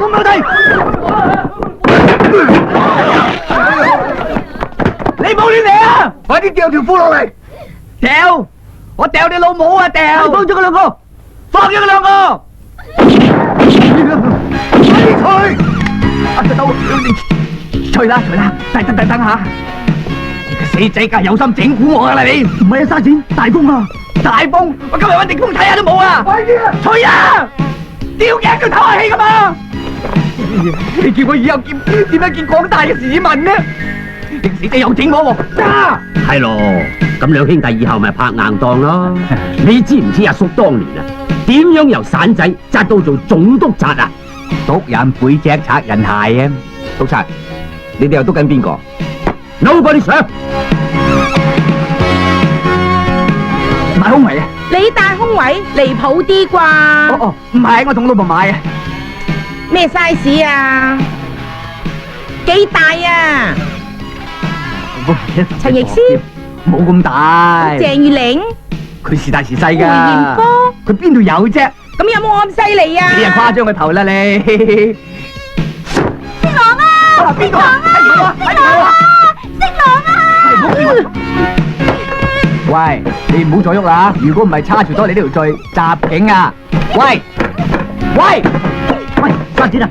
咁老弟，你冇亂嚟啊！快啲掉條褲落嚟！掉！我掉你老母啊！掉！放咗佢兩個，放咗佢兩個！快啲除！除啦！等下！死仔梗係有心整蠱我噶啦你！唔係啊，沙展，大風啊！大風！我今日搵地風睇下都冇啊！快啲啊！除啊！吊頸佢唞下氣噶嘛！你叫我以後點樣見廣大嘅市民呢？你死仔又整我喎！係咯，咁兩兄弟以後咪拍硬檔咯。你知唔知阿叔當年啊，點樣由散仔紮到做總督察啊？督人背脊拆人鞋啊！督察，你哋又督緊邊個 ？Nobody sir。買空位啊！你大空位離譜啲啩？哦，唔係，我同老婆買啊。咩 size 啊？幾大啊？陳奕詩冇咁大。鄭裕玲佢是大是細㗎。梅艷芳佢邊度有啫？咁有冇咁犀利啊？你又誇張個頭啦你！色狼啊！邊個啊？色狼啊！色狼啊！喂，你唔好再喐啦！如果唔係叉住咗你呢條罪，襲警啊！喂，沙展啊，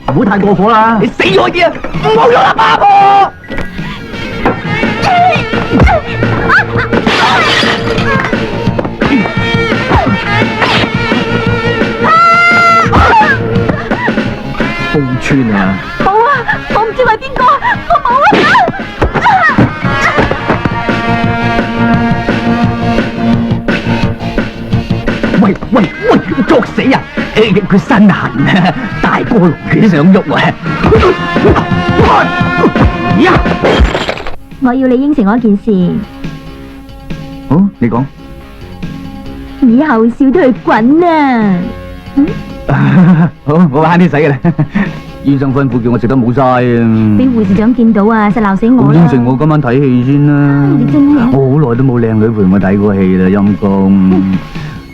唔好太過火啦！你死我啲啊！唔好喐啦，八婆！風村啊！冇啊！我唔知係邊個，我冇啊！喂，作死啊！佢身痕啊，大過龍佢想喐啊！我要你應承我一件事。好，你講。以後笑都去滾啊！好，我慳啲使嘅啦。醫生吩咐叫我食得冇嘥啊！俾護士長見到啊，實鬧死我啦！應承我今晚睇戲先啦。你真係我好耐都冇靚女陪我睇過戲啦，陰公。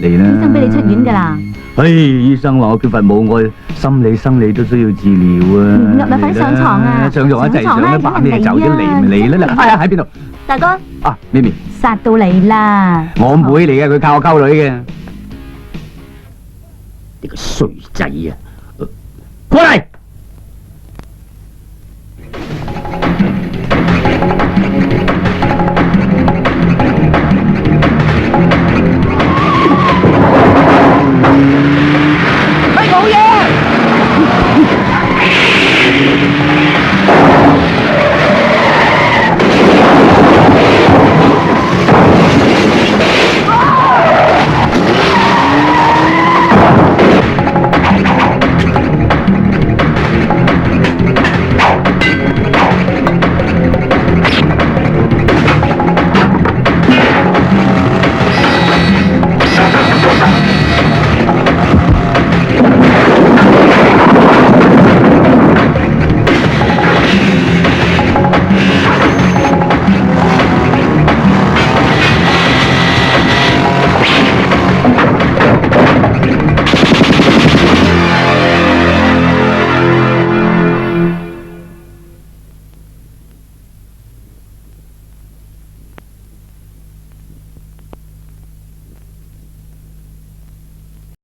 嚟啦！醫生俾你出院噶啦。唉，醫生話我缺乏母愛，心理生理都需要治療啊！咪快啲上床啊！上床一齊上啦，扮你走咗嚟咪嚟啦！哎呀，喺邊度？大哥。啊，咪咪。殺到嚟啦！我妹嚟嘅，佢靠我溝女嘅。你個衰仔啊！過嚟！